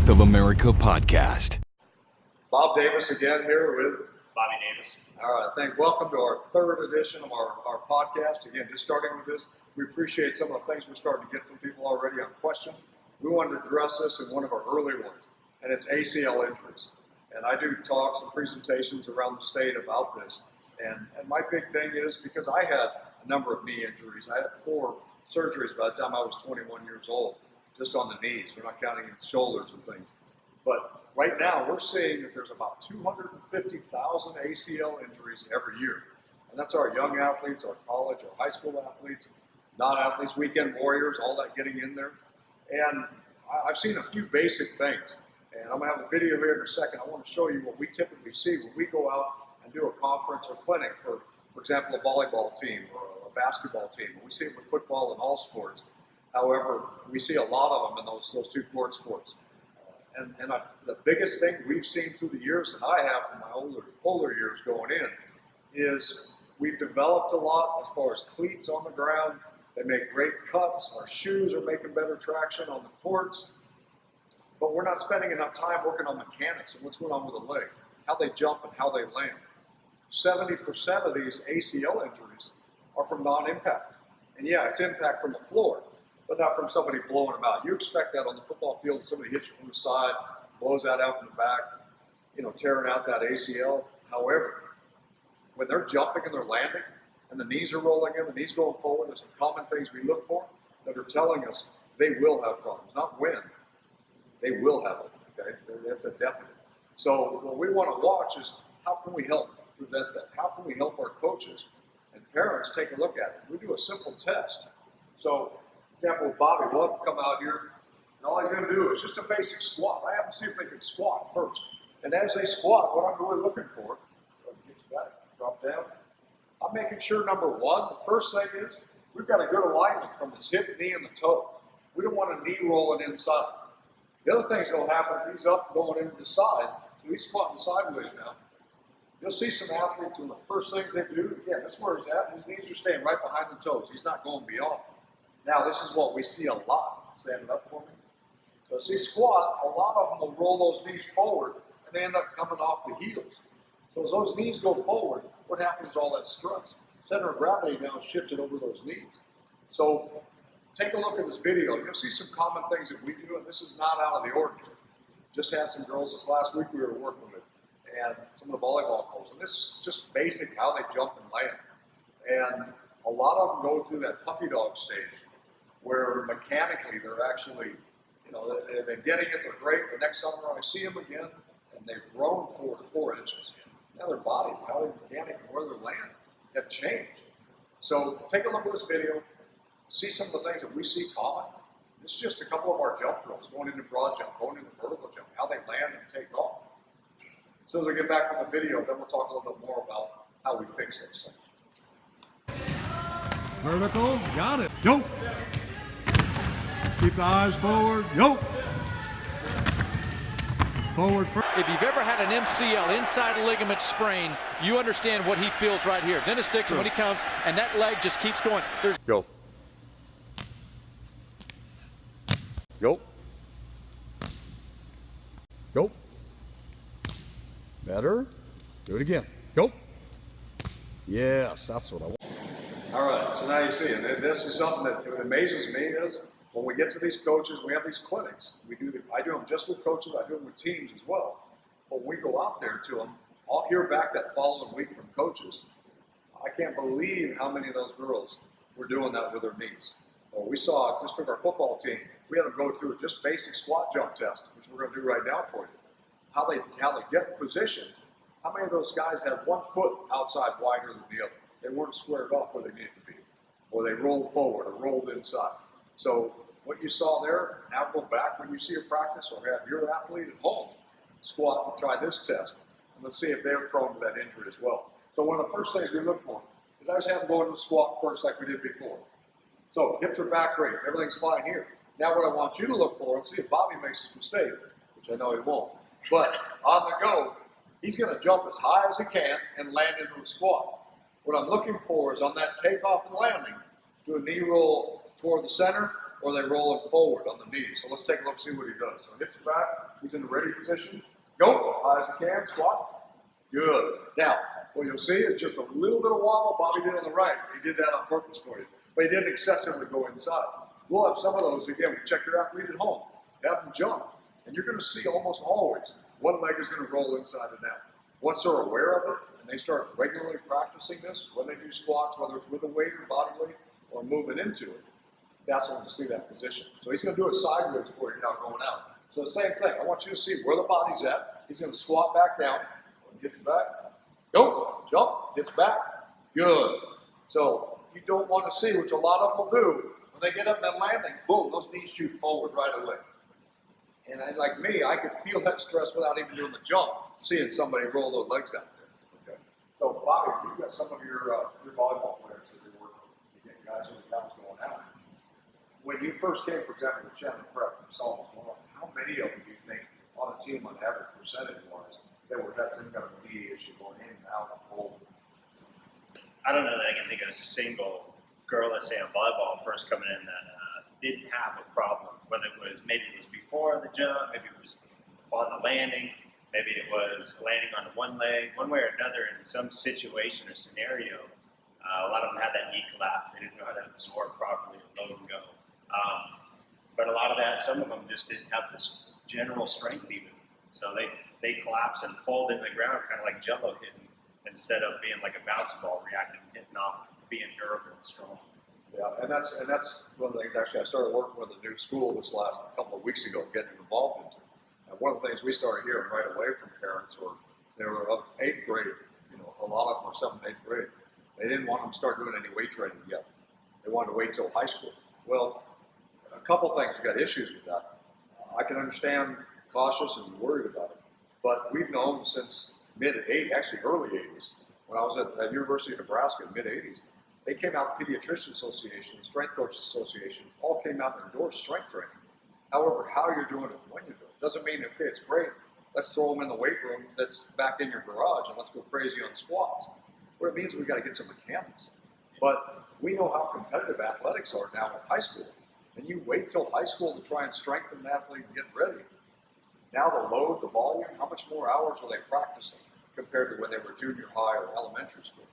Strength of America podcast. Bob Davis again here with Bobby Davis. All right, welcome to our third edition of our podcast. Again, just starting with this, we appreciate some of the things we're starting to get from people already on question. We wanted to address this in one of our early ones, and it's ACL injuries. And I do talks and presentations around the state about this. And my big thing is, because I had a number of knee injuries. I had 4 surgeries by the time I was 21 years old, just on the knees. We're not counting in shoulders and things. But right now, we're seeing that there's about 250,000 ACL injuries every year. And that's our young athletes, our college, our high school athletes, non-athletes, weekend warriors, all that getting in there. And I've seen a few basic things. And I'm going to have a video here in a second. I want to show you what we typically see when we go out and do a conference or clinic for example, a volleyball team or a basketball team. We see it with football and all sports. However, we see a lot of them in those 2 court sports. The biggest thing we've seen through the years that I have from my older years going in is we've developed a lot as far as cleats on the ground. They make great cuts. Our shoes are making better traction on the courts. But we're not spending enough time working on mechanics and what's going on with the legs, how they jump and how they land. 70% of these ACL injuries are from non-impact. And yeah, it's impact from the floor, but not from somebody blowing them out. You expect that on the football field, somebody hits you from the side, blows that out from the back, tearing out that ACL. However, when they're jumping and they're landing and the knees are rolling in, the knees going forward, there's some common things we look for that are telling us they will have problems, not when. They will have it, okay? That's a definite. So what we want to watch is how can we help prevent that? How can we help our coaches and parents take a look at it? We do a simple test. So, for example, Bobby will come out here, and all he's going to do is just a basic squat. I have to see if they can squat first. And as they squat, what I'm really looking for, drop down. I'm making sure, number one, the first thing is we've got a good alignment from this hip, knee, and the toe. We don't want a knee rolling inside. The other things that will happen if he's up going into the side, so he's squatting sideways now. You'll see some athletes, when the first things they do, again, this is where he's at, his knees are staying right behind the toes. He's not going beyond. Now, this is what we see a lot. Stand it up for me. So see squat, a lot of them will roll those knees forward, and they end up coming off the heels. So as those knees go forward, what happens is all that stress. Center of gravity now is shifted over those knees. So take a look at this video. You'll see some common things that we do, and this is not out of the ordinary. Just had some girls this last week we were working with, and some of the volleyball girls. And this is just basic how they jump and land. And a lot of them go through that puppy dog stage where mechanically they're actually, they've been getting it, they're great. The next summer I see them again, and they've grown 4 to 4 inches. Now their bodies, how they mechanic and where they land, have changed. So take a look at this video, see some of the things that we see common. This is just a couple of our jump drills, going into broad jump, going into vertical jump, how they land and take off. As soon as we get back from the video, then we'll talk a little bit more about how we fix those things. Vertical, got it. Yo. Keep the eyes forward. Yo. Forward first. If you've ever had an MCL, inside ligament sprain, you understand what he feels right here. Dennis Dixon, when he comes, and that leg just keeps going. Go. Go. Go. Better. Do it again. Go. Yes, that's what I want. All right, so now you see, and this is something that amazes me is when we get to these coaches, we have these clinics. I do them just with coaches, I do them with teams as well. But when we go out there to them, I'll hear back that following week from coaches. I can't believe how many of those girls were doing that with their knees. Or we just took our football team, we had them go through just basic squat jump test, which we're going to do right now for you. How they get in position. How many of those guys had one foot outside wider than the other? They weren't squared off where they needed to be. Or they rolled forward or rolled inside. So what you saw there, now go back when you see a practice or have your athlete at home squat and try this test. And let's see if they're prone to that injury as well. So one of the first things we look for is I just have them go into the squat first like we did before. So hips are back great, everything's fine here. Now what I want you to look for and see if Bobby makes a mistake, which I know he won't. But on the go, he's going to jump as high as he can and land into a squat. What I'm looking for is on that takeoff and landing, do a knee roll toward the center or they roll him forward on the knee. So let's take a look and see what he does. So hips back, he's in the ready position. Go, high as you can, squat. Good. Now, what you'll see is just a little bit of wobble Bobby did on the right. He did that on purpose for you. But he didn't excessively go inside. We'll have some of those. Again, we check your athlete at home. Have them jump. And you're going to see almost always one leg is going to roll inside and out. Once they're aware of it and they start regularly practicing this, when they do squats, whether it's with a weight or body weight or moving into it, that's when you see that position. So he's going to do it sideways for you now going out. So the same thing. I want you to see where the body's at. He's going to squat back down. Hips back. Go. Jump. Hips back. Good. So you don't want to see, which a lot of them will do, when they get up in that landing, boom, those knees shoot forward right away. And like me, I could feel that stress without even doing the jump, seeing somebody roll those legs out there. Okay. So Bobby, you've got some of your volleyball players that you're working with. You get guys with accounts going out. When you first came, for example, to Chandler Prep, how many of them do you think on a team on average percentage-wise that would have some kind of knee issue going in and out and forward? I don't know that I can think of a single girl, let's say on volleyball, first coming in that didn't have a problem. Whether it was maybe it was before the jump, maybe it was on the landing, maybe it was landing on one leg, one way or another in some situation or scenario. A lot of them had that knee collapse. They didn't know how to absorb properly and load and go. But a lot of that, some of them just didn't have this general strength even. So they collapse and fold into the ground kind of like jello hitting instead of being like a bounce ball reacting, hitting off, being durable and strong. Yeah, and that's one of the things. Actually, I started working with a new school this last couple of weeks ago, getting involved into. And one of the things we started hearing right away from parents were they were of 8th grade. You know, a lot of them were 7th, 8th grade. They didn't want them to start doing any weight training yet. They wanted to wait till high school. Well, a couple things. We got issues with that. I can understand cautious and worried about it, but we've known since mid-80s, actually early 80s, when I was at University of Nebraska in mid-80s. They came out, the Pediatrician Association, the Strength Coaches Association, all came out and endorsed strength training. However, how you're doing it, when you're doing it, doesn't mean, okay, it's great, let's throw them in the weight room that's back in your garage and let's go crazy on squats. What it means is we've got to get some mechanics. But we know how competitive athletics are now in high school. And you wait till high school to try and strengthen an athlete and get ready. Now the load, the volume, how much more hours are they practicing compared to when they were junior high or elementary school?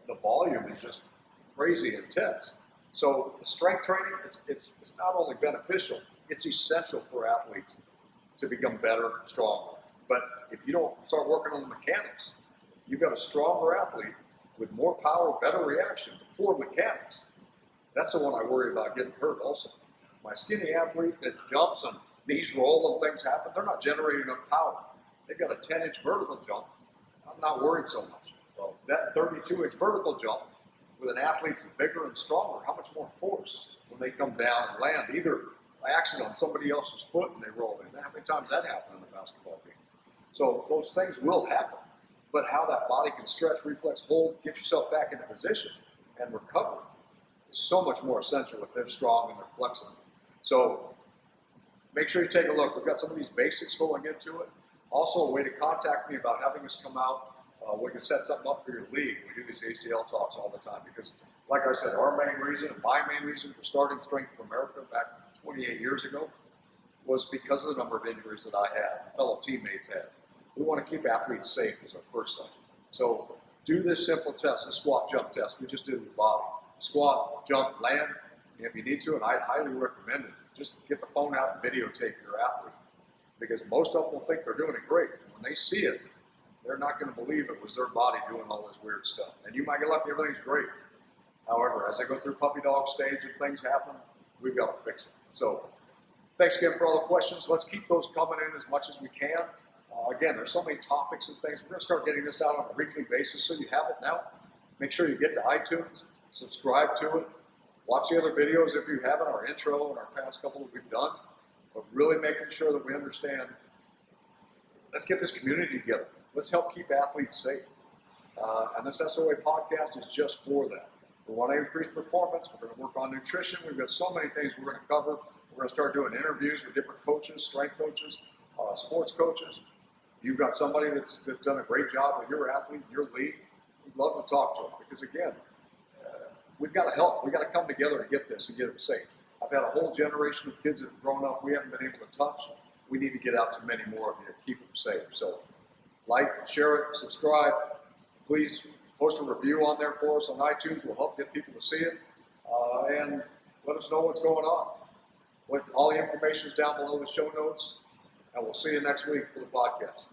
The volume is just crazy intense. So the strength training, it's not only beneficial, it's essential for athletes to become better, stronger. But if you don't start working on the mechanics, you've got a stronger athlete with more power, better reaction, poor mechanics. That's the one I worry about getting hurt also. My skinny athlete that jumps and knees roll and things happen, they're not generating enough power. They've got a 10-inch vertical jump. I'm not worried so much. Well, that 32-inch vertical jump with an athlete that's bigger and stronger, how much more force when they come down and land, either by accident on somebody else's foot and they roll in. How many times that happened in the basketball game? So those things will happen. But how that body can stretch, reflex, hold, get yourself back into position and recover is so much more essential if they're strong and they're flexible. So make sure you take a look. We've got some of these basics going into it. Also, a way to contact me about having us come out. We can set something up for your league. We do these ACL talks all the time because, like I said, our main reason, and my main reason for starting Strength of America back 28 years ago was because of the number of injuries that I had and fellow teammates had. We want to keep athletes safe as our first thing. So do this simple test, the squat jump test. We just did with Bobby. Squat, jump, land. And if you need to, and I'd highly recommend it, just get the phone out and videotape your athlete because most of them will think they're doing it great. And when they see it, they're not going to believe it was their body doing all this weird stuff. And you might get lucky, everything's great. However, as they go through puppy dog stage and things happen, we've got to fix it. So thanks again for all the questions. Let's keep those coming in as much as we can. Again, there's so many topics and things. We're going to start getting this out on a weekly basis, so you have it now. Make sure you get to iTunes, subscribe to it, watch the other videos if you haven't, our intro and our past couple that we've done. But really making sure that we understand, let's get this community together. Let's help keep athletes safe. And this SOA podcast is just for that. We want to increase performance. We're going to work on nutrition. We've got so many things we're going to cover. We're going to start doing interviews with different coaches, strength coaches, sports coaches. If you've got somebody that's done a great job with your athlete, your league, we'd love to talk to them because, again, we've got to help. We've got to come together to get this and get them safe. I've had a whole generation of kids that have grown up we haven't been able to touch. We need to get out to many more of you and keep them safe. So like, share it, subscribe. Please post a review on there for us on iTunes. We'll help get people to see it. And let us know what's going on. All the information is down below in the show notes. And we'll see you next week for the podcast.